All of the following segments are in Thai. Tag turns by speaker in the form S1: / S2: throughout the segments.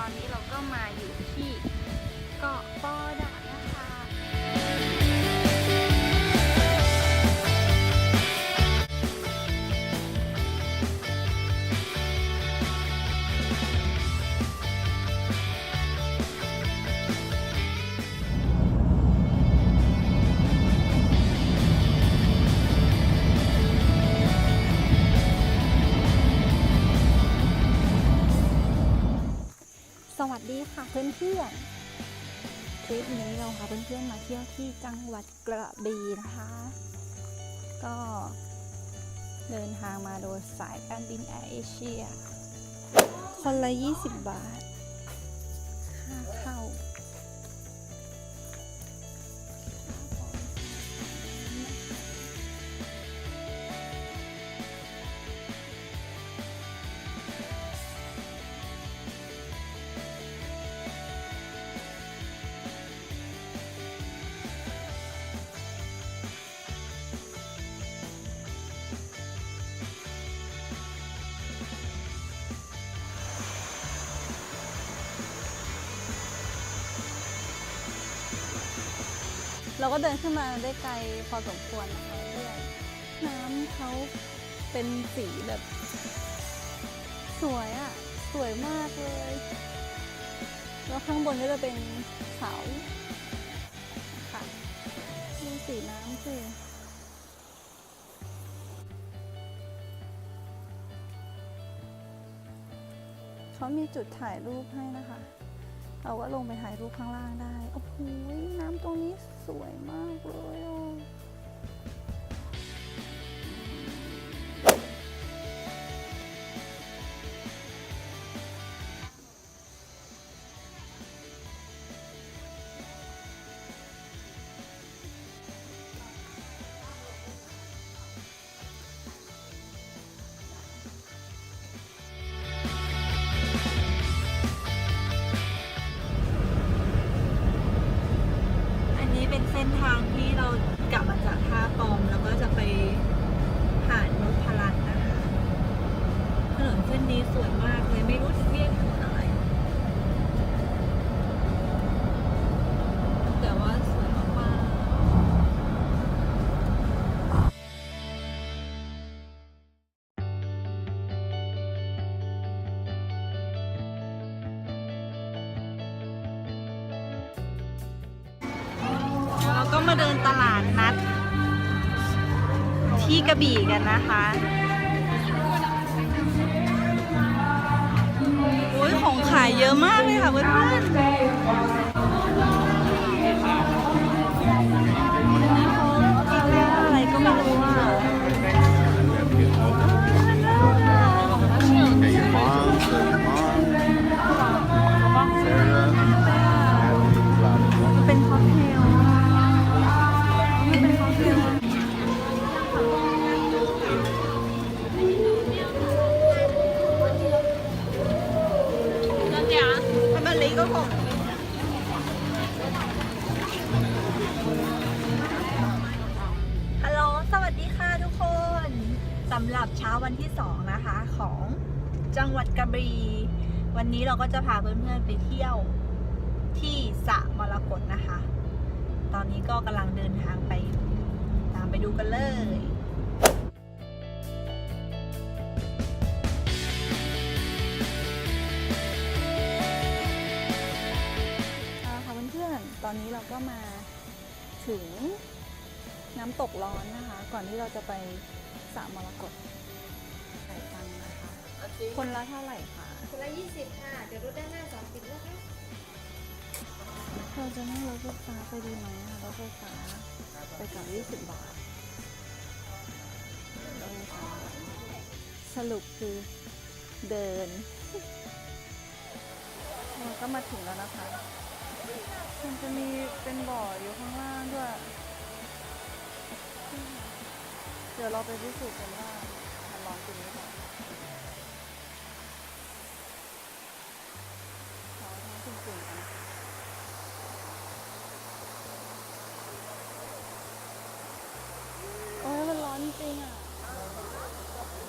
S1: อนนี้เราก็มาอยู่ที่เกาะปอดะนะคะ สวัสดีค่ะเพื่อนๆทริปนี้เราพาเพื่อนๆมาเที่ยวที่จังหวัดกระบี่นะคะ ก็เดินทางมาโดยสายการบินแอร์เอเชียคนละ20 บาทค่าเข้าเราก็เดินขึ้นมาได้ไกลพอสมควรนะคะเพื่อนน้ำเขาเป็นสีแบบสวยอ่ะสวยมากเลยแล้วข้างบนก็จะเป็นเขาค่ะดูสีน้ำสิเขามีจุดถ่ายรูปให้นะคะเราก็ลงไปถ่ายรูปข้างล่างได้โอ้โหน้ำตรงนี้สวยมากเลยอ่ะเป็นเส้นทางที่เรากลับมาจากท่าปอมแล้วก็จะไปหาดนพรัตน์นะคะถนนเส้นนี้สวยมากเลยไม่รู้เรียกถนนอะไรแต่ว่าสวยมากเราก็มาเดินตลาดนัดที่กระบี่กันนะคะโอ้ยของขายเยอะมากเลยค่ะเพื่อนๆอะไรก็ไม่รู้อ่ะเป็นค็อกเทลเป็นค็อกเทลก็คงฮัลโหลสวัสดีค่ะทุกคนสำหรับเช้าวันที่2นะคะของจังหวัดกระบี่วันนี้เราก็จะพาเพื่อนๆไปเที่ยวที่สระมรกตนะคะตอนนี้ก็กำลังเดินทางไปตามไปดูกันเลยตอนนี้เราก็มาถึงน้ำตกร้อนนะคะก่อนที่เราจะไปสระมรกตจ่ายตังค์นะคะคนละเท่าไหร่คะ
S2: คนละ20ค่ะเดี๋ยวรถด้านหน้า30นะคะ
S1: เราจะนั่งรถไฟฟ้าไปดีไหมรถไฟฟ้าไปกับ20 บาทสรุปคือเดินเราก็มาถึงแล้วนะคะมันจะมีเป็นบ่ออยู่ข้างล่างด้วยเดี๋ยวเราไปพิสูจน์กันว่ามันร้อนจริงหรือเปล่าร้อนจริงๆกันโอ้ยมันร้อนจริงอ่ะ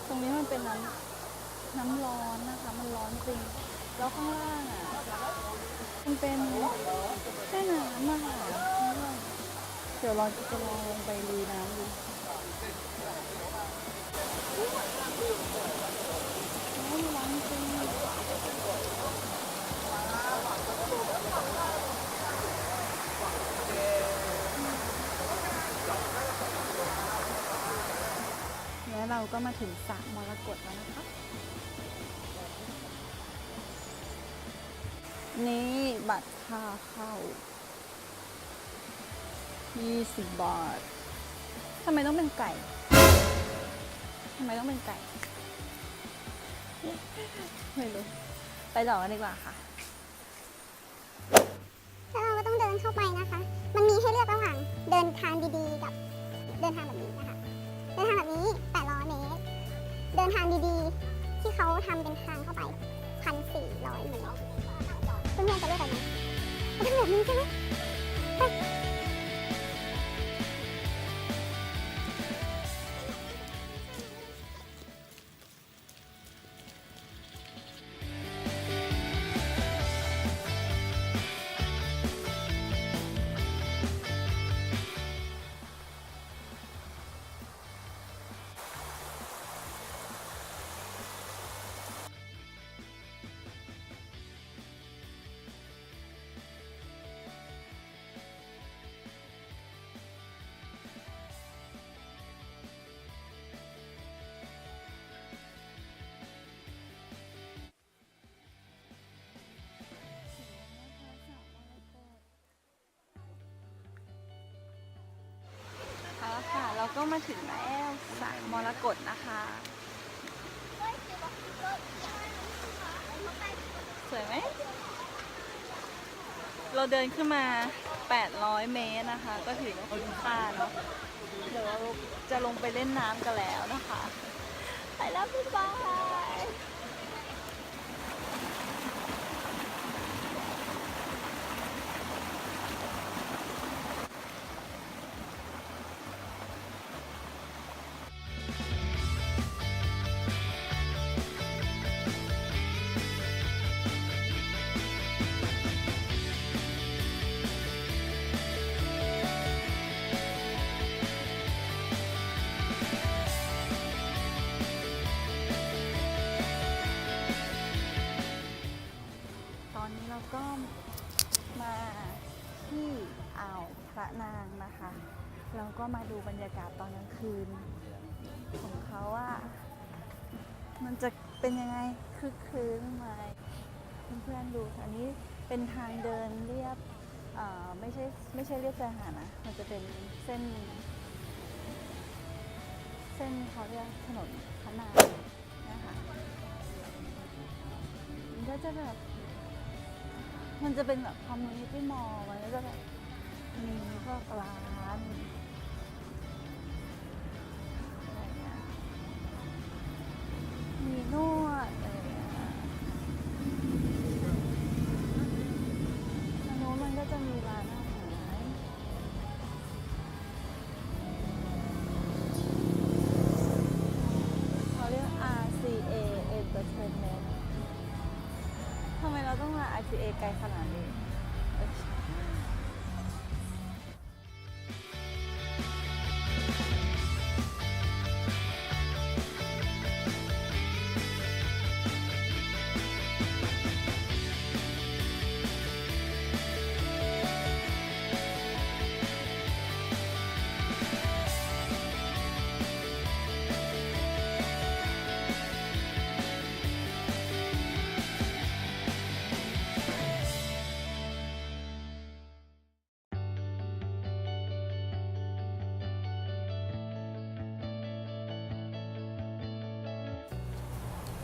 S1: ตรงนี้มันเป็นน้ำร้อนนะคะมันร้อนจริงแล้วข้างล่างอ่ะ มันเป็นแม่น้ำอะค่ะเดี๋ยวเราจะลองลงไปลุยน้ำดูโอ้ยร้อนจริงแล้วเราก็มาถึงสระมรกตแล้วนะคะนี่บัตรค่าเข้า20 บาททำไมต้องเป็นไก่ทำไมต้องเป็นไก่ไม่รู้ไปต่อกันดีกว่าค่ะ
S3: แล้วเราก็ต้องเดินเข้าไปนะคะ มันมีให้เลือกระหว่างเดินทางดีๆกับเดินทางแบบนี้นะคะ เดินทางแบบนี้800 เมตร เดินทางดีๆ ที่เขาทำเป็นทางเข้าไป 1,400 เมตรเพื่อนๆจะเลือกแบบไหนเลือกแบบนี้ใช่ไหมไป
S1: เอาละค่ะเราก็มาถึงแล้วสระมรกตนะคะสวยไหมเราเดินขึ้นมา800 เมตรนะคะ ก็ถือว่าคุ้มค่าเนาะเดี๋ยวเราจะลงไปเล่นน้ำกันแล้วนะคะไปแล้วบ๊ายบายตอนนี้เราก็มาที่อ่าวพระนางนะคะเราก็มาดูบรรยากาศตอนกลางคืนของเขาว่ามันจะเป็นยังไงคึกคืนไหมเพื่อนๆดูอันนี้เป็นทางเดินเรียบไม่ใช่เรียบชายหาดนะมันจะเป็นเส้นเขาเรียกถนนพระนางนะคะมันก็จะแบบมันจะเป็นแบบคอมมูนิตี้มอลล์มันก็จะแบบมีพวกร้านอะไรเงี้ยมีนวดอะไรเงี้ยทางโน้นมันก็จะมีร้านอาหารเขาเรียก RCA Entertainment ทำไมเราต้องมา RCA ไกลขนาดนี้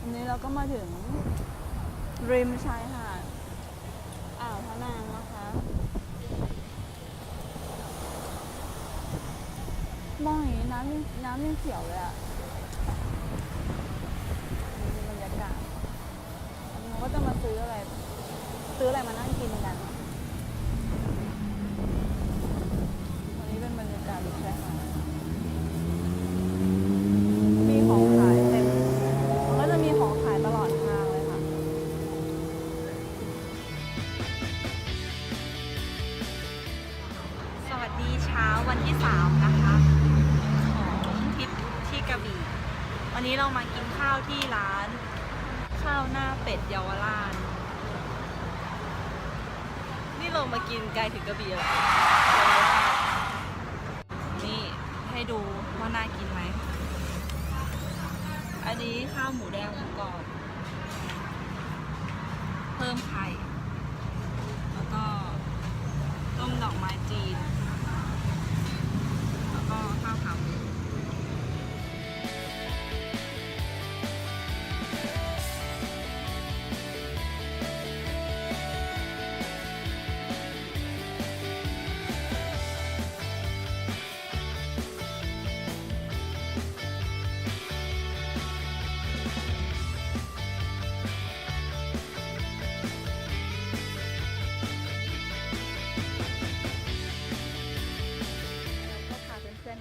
S1: วันนี้เราก็มาถึงริมชายหาดอ่าวพระนางนะคะมองอย่างนี้น้ำยังเขียวเลยอ่ะนี่เป็นบรรยากาศอันนี้เราก็จะมาซื้ออะไรมานั่งกินกันวันนี้เป็นบรรยากาศริมชายหาดมีของขายเต็มมันก็จะมีของขายตลอดทางเลยค่ะ กินข้าวที่ร้านข้าวหน้าเป็ดเยาวราชนี่เรามากินไกลถึงกระบี่แล้วนี่ให้ดูว่าน่ากินไหมอันนี้ข้าวหมูแดงหมูกรอบเพิ่มไข่แล้วก็ต้มดอกไม้จีนแล้วก็ข้าวขาหมู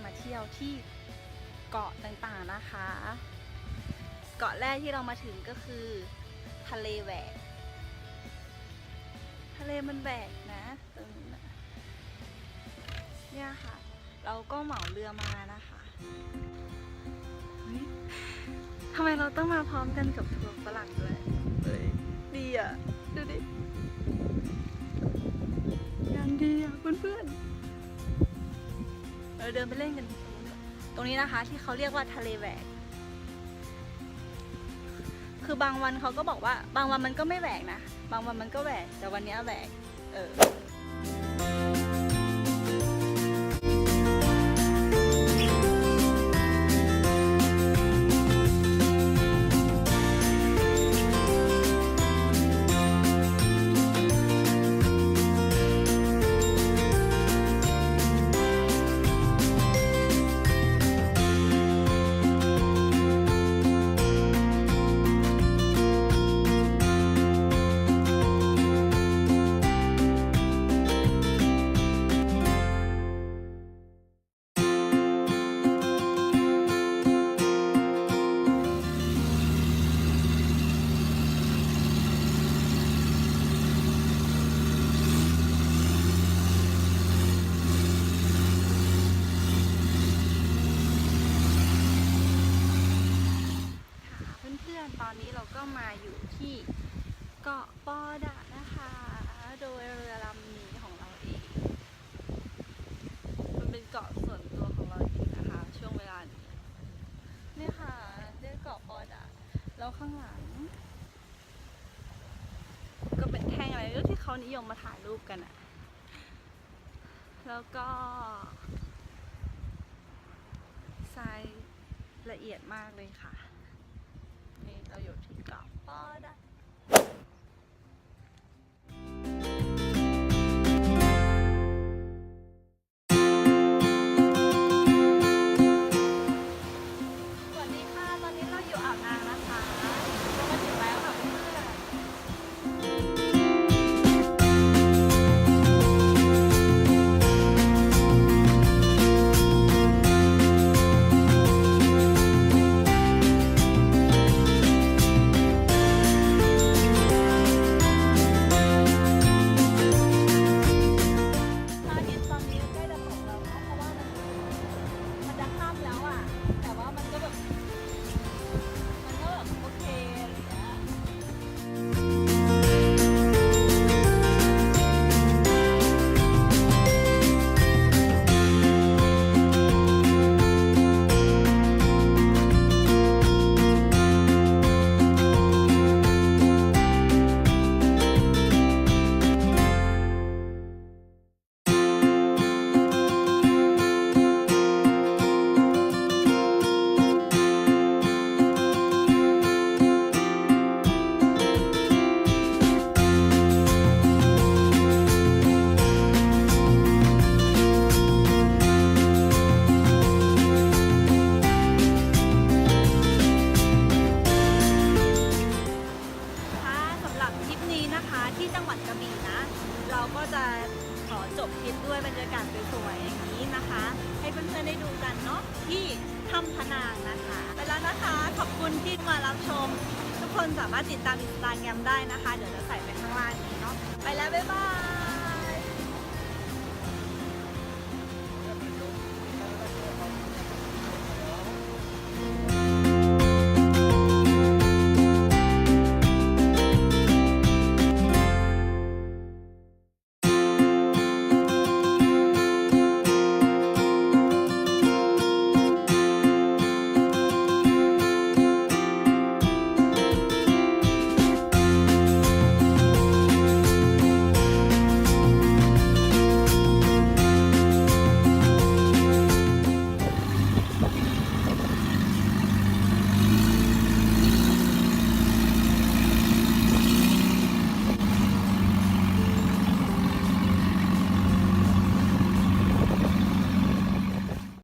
S1: มาเที่ยวที่เกาะต่างๆนะคะ เกาะแรกที่เรามาถึงก็คือทะเลแหวกทะเลมันแหวกนะตรงนี้นะเนี่ยค่ะเราก็เหมาเรือมานะคะทำไมเราต้องมาพร้อมกันกับทัวร์ฝรั่งด้วยดีอ่ะดูดิงานดีอ่ะเพื่อนๆเราเดินไปเล่นกันตรงนี้นะคะที่เขาเรียกว่าทะเลแหวกคือบางวันเขาก็บอกว่าบางวันมันก็ไม่แหวกนะบางวันมันก็แหวกแต่วันนี้แหวกตอนนี้เราก็มาอยู่ที่เกาะปอดะนะคะโดยเรือลำนี้ของเราเองมันเป็นเกาะส่วนตัวของเราเองนะคะช่วงเวลานี้เนี่ยค่ะเรียกเกาะปอดะแล้วข้างหลังก็เป็นแท่งอะไรที่เขานิยมมาถ่ายรูปกันอะแล้วก็ทรายละเอียดมากเลยค่ะนี่เราอยู่ที่เกาะปอดะสวัสดีค่ะตอนนี้เราอยู่อ่าวนางนะคะเรามาถึงแล้วค่ะเพื่อนที่จังหวัดกระบี่นะเราก็จะขอจบคลิปด้วยบรรยากาศสวยๆอย่างนี้นะคะ ให้เพื่อนๆได้ดูกันเนาะที่ถ้ำพะนางนะคะไปแล้วนะคะขอบคุณที่มารับชมทุกคนสามารถติดตามInstagramได้นะคะเดี๋ยวจะใส่ไปข้างล่างนี้เนาะไปแล้วบ๊ายบาย